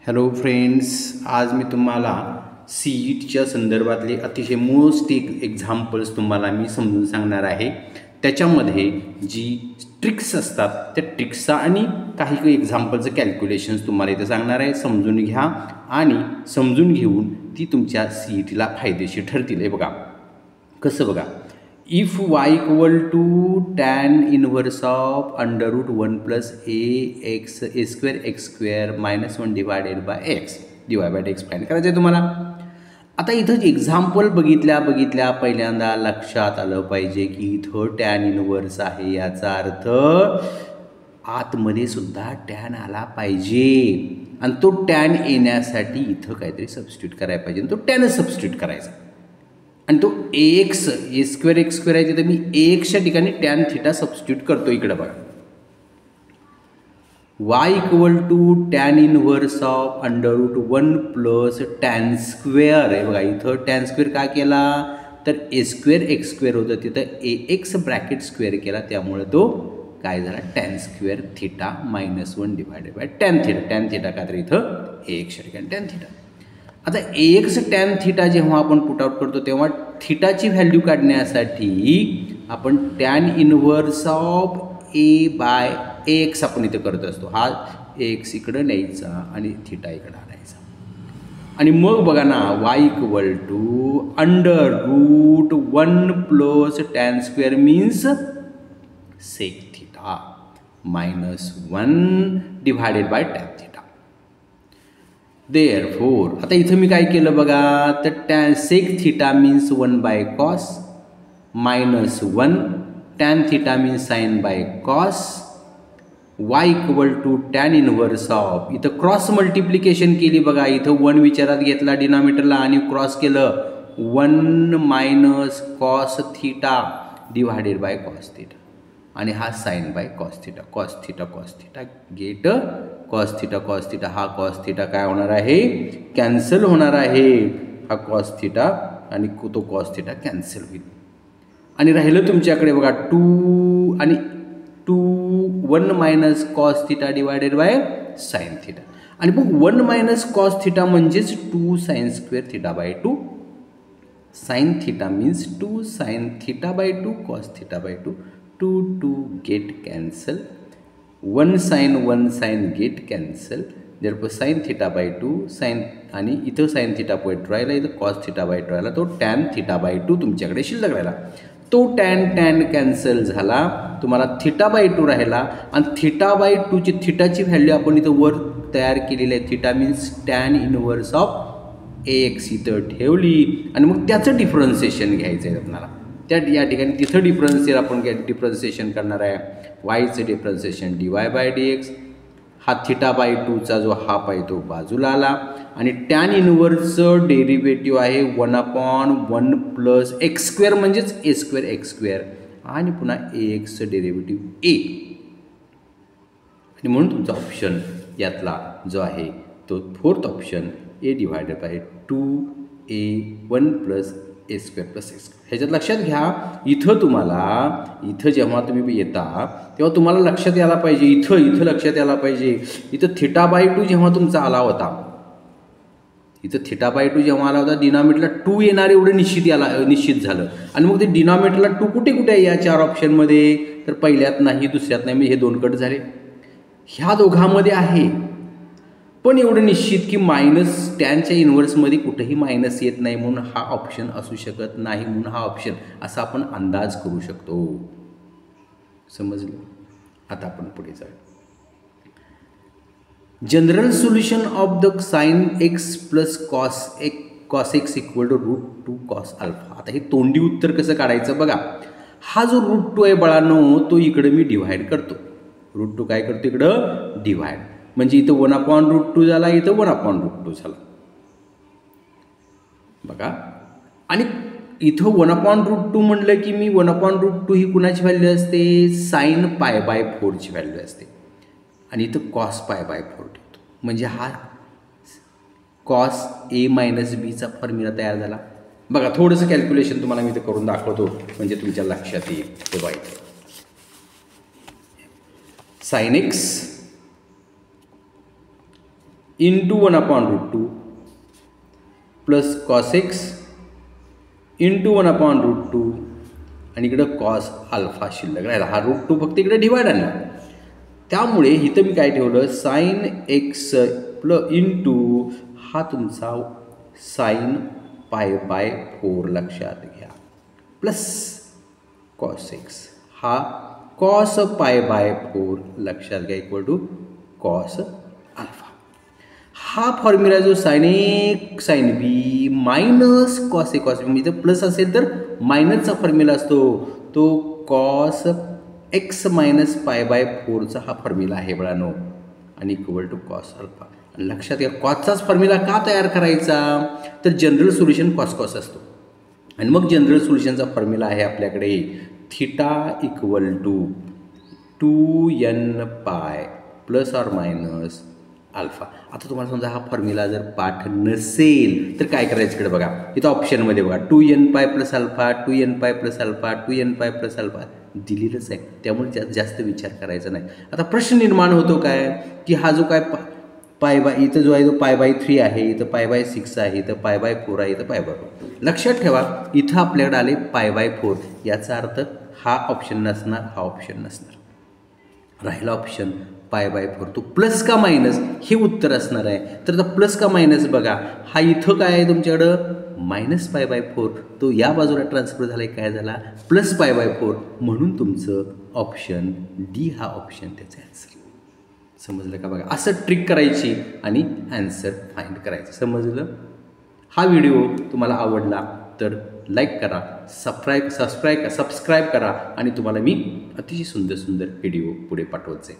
Hello friends, आज मी तुम्हाला CETच्या संदर्भातले अतिशय मोस्ट एक्झाम्पल्स तुम्हाला मी समजून सांगणार आहे. त्याच्यामध्ये जी ट्रिक्स असतात त्या ट्रिक्सचा आणि काही एक्झाम्पलचं कॅल्क्युलेशन्स तुम्हाला इथं सांगणार आहे. समजून घ्या आणि समजून घेऊन ती तुमच्या CETला फायदेशीर ठरतील. हे बघा कसं बघा. If y equal to tan inverse of under root 1 plus a square x square minus 1 divided by x find करायचं आहे तुम्हाला. आता इथं एक्झाम्पल बघितल्या पहिल्यांदा लक्षात आलं पाहिजे की इथं टॅन इनवर्स आहे, याचा अर्थ आतमध्ये सुद्धा टॅन आला पाहिजे आणि तो टॅन येण्यासाठी इथं काहीतरी सबस्टिट्यूट करायला पाहिजे. तो टॅनच सबस्टिट्यूट करायचा आणि तो ax x² आहे, तिथे मी axच्या ठिकाणी टॅन थिटा सबस्टिट्यूट करतो. इकडे बघा, y equal to tan inverse of under root 1 plus tan square. हे बघा इथं टॅन स्क्वेअर काय केला तर a² x² होतं, तिथं ax ब्रॅकेट स्क्वेअर केला, त्यामुळे तो काय झाला tan square theta -1 divided by tan theta. Tan theta का तर इथं axच्या ठिकाणी टॅन थिटा. आता ax टॅन थिटा जेव्हा आपण पुट आउट करतो तेव्हा थिटाची व्हॅल्यू काढण्यासाठी आपण टॅन इनव्हर्स ऑफ a/x आपण इथे करत असतो. हा x इकडं न्यायचा आणि थिटा इकडं आणायचा आणि मग बघा ना, y equal to under root 1 plus tan square means sec theta -1 divided by tan theta. Therefore आता इथं मी काय केलं बघा, तर tan sec theta means 1/cos -1 tan theta means sine by cos. y equal to tan inverse of, इथं cross multiplication केली बघा, इथं 1 विचारात घेतला डिनॉमिनेटरला आणि क्रॉस केलं 1 - cos थिटा डिवायडेड बाय कॉस थिटा आणि हा sine by cos theta. Cos theta get cos theta. हा कॉस थिटा काय होणार आहे, कॅन्सल होणार आहे. हा कॉस थिटा आणि तो कॉस थिटा कॅन्सल होईल आणि राहिलं तुमच्याकडे बघा 2 आणि 1 - cos थिटा डिवायडेड बाय साइन थिटा. आणि मग 1 - cos थिटा म्हणजेच 2 sin square theta by 2. Sine theta means 2 sin theta by 2 cos theta by 2. 2 get cancel, 1 sin get cancel. जर साइन थिटा बाय 2 साइन आणि इथं साइन थिटा पॉईंट राहिला, इथं cos theta by 2 राहिला, तो टॅन थिटा बाय 2 तुमच्याकडे शिल्लक राहिला. तो टॅन कॅन्सल झाला, तुम्हाला थिटा बाय 2 राहिला आणि थिटा बाय 2ची थिटाची व्हॅल्यू आपण इथं वर तयार केलेली आहे. Theta means tan inverse of ax इथं ठेवली आणि मग त्याचं डिफरन्सिएशन घ्यायचं आहे आपल्याला. या ठिकाणी तिथं डिफरन्सिएशन करणार आहे. वायचं डिफरन्सिएशन dy/dx. हा थिटा बाय 2चा जो हाफ आहे तो बाजूला आला आणि टॅन इनव्हर्सचं डेरिव्हेटिव्ह आहे 1/1 प्लस x² म्हणजेच a² x² आणि पुन्हा axचं डेरिव्हेटिव्ह a. आणि म्हणून तुमचा ऑप्शन यातला जो आहे तो fourth option a divided by 2a1 plus a² plus x². ह्याच्यात लक्षात घ्या, इथं जेव्हा तुम्ही येता तेव्हा तुम्हाला लक्षात यायला पाहिजे, इथं लक्षात यायला पाहिजे, इथं थिटा बाय 2 जेव्हा तुमचा आला होता, डिनॉमिनेटरला 2 येणार एवढं निश्चित झालं आणि मग ते डिनॉमिनेटरला 2 कुठे आहे या 4 ऑप्शनमध्ये, तर पहिल्यात नाही, दुसऱ्यात नाही, हे 2 कट झाले. ह्या दोघांमध्ये आहे पण एवढं निश्चित की मायनस टॅनच्या इन्व्हर्समध्ये कुठेही मायनस येत नाही, म्हणून हा ऑप्शन असू शकत नाही, म्हणून हा ऑप्शन असा आपण अंदाज करू शकतो. समजलं? आता आपण पुढे जाऊ. General solution of the sine x plus cos x equal to √2 cos alpha. आता हे तोंडी उत्तर कसं काढायचं बघा. हा जो √2 आहे बाळांनो, तो इकडे मी डिव्हाइड करतो. √2 काय करतो इकडं डिव्हाइड, म्हणजे इथं 1/√2 झाला, इथं 1/√2 झाला बघा. आणि इथं 1/√2 म्हणलं की मी 1/√2 ही कुणाची व्हॅल्यू असते, साइन π/4 ची व्हॅल्यू असते आणि इथं cos π/4 ठेवतो, म्हणजे हा cos a - b चा फॉर्म्युला तयार झाला बघा. थोडंसं कॅल्क्युलेशन तुम्हाला मी इथं करून दाखवतो म्हणजे तुमच्या लक्षात येईल. हे बघा, sine x into 1/√2 plus cos x into 1/√2 आणि इकडं कॉस अल्फा शिल्लक राहिला. हा √2 फक्त इकडे डिवाइड आणला. त्यामुळे इथं मी काय ठेवलं साईन एक्स इंटू हा तुमचा साईन π/4 लक्षात घ्या प्लस कॉस एक्स हा कॉस π/4 लक्षात घ्या इक्वल टू कॉस अल्फा. हा फॉर्म्युला जो sine A sine B minus cos A cos B इथं प्लस असेल तर मायनसचा फॉर्म्युला असतो तो कॉस एक्स मायनस π/4चा हा फॉर्म्युला आहे बळानो आणि इक्वल टू कॉस अल्फा. लक्षात घ्या कॉसचाच फॉर्म्युला का तयार करायचा तर जनरल सोल्युशन कॉस कॉस असतो आणि मग जनरल सोल्युशनचा फॉर्म्युला आहे आपल्याकडे theta equal to 2n plus or minus alpha. आता तुम्हाला समजा हा फॉर्म्युला जर पाठ नसेल तर काय करायचं इकडे बघा इथं ऑप्शनमध्ये बघा 2n plus alpha 2n plus alpha 2n plus alpha दिलेलंच आहे त्यामुळे जास्त विचार करायचा नाही. आता प्रश्न निर्माण होतो काय की हा जो काय इथं जो आहे तो π/3 आहे इथं π/6 आहे इथं π/4 आहे इथं π/4. लक्षात ठेवा इथं आपल्याकडे आले π/4 याचा अर्थ हा ऑप्शन नसणार हा ऑप्शन नसणार राहिला ऑप्शन π/4 तो प्लस का मायनस हे उत्तर असणार आहे. तर आता प्लस का मायनस बघा हा इथं काय आहे तुमच्याकडं मायनस π/4 तो या बाजूला ट्रान्सफर झाला काय झाला प्लस π/4 म्हणून तुमचं ऑप्शन डी हा ऑप्शन त्याचा ॲन्सर. समजलं का बघा असं ट्रिक करायची आणि ॲन्सर फाइंड करायचं. समजलं. हा व्हिडिओ तुम्हाला आवडला तर लाईक करा सबस्क्राईब करा आणि तुम्हाला मी अतिशय सुंदर सुंदर व्हिडिओ पुढे पाठवत जाईल.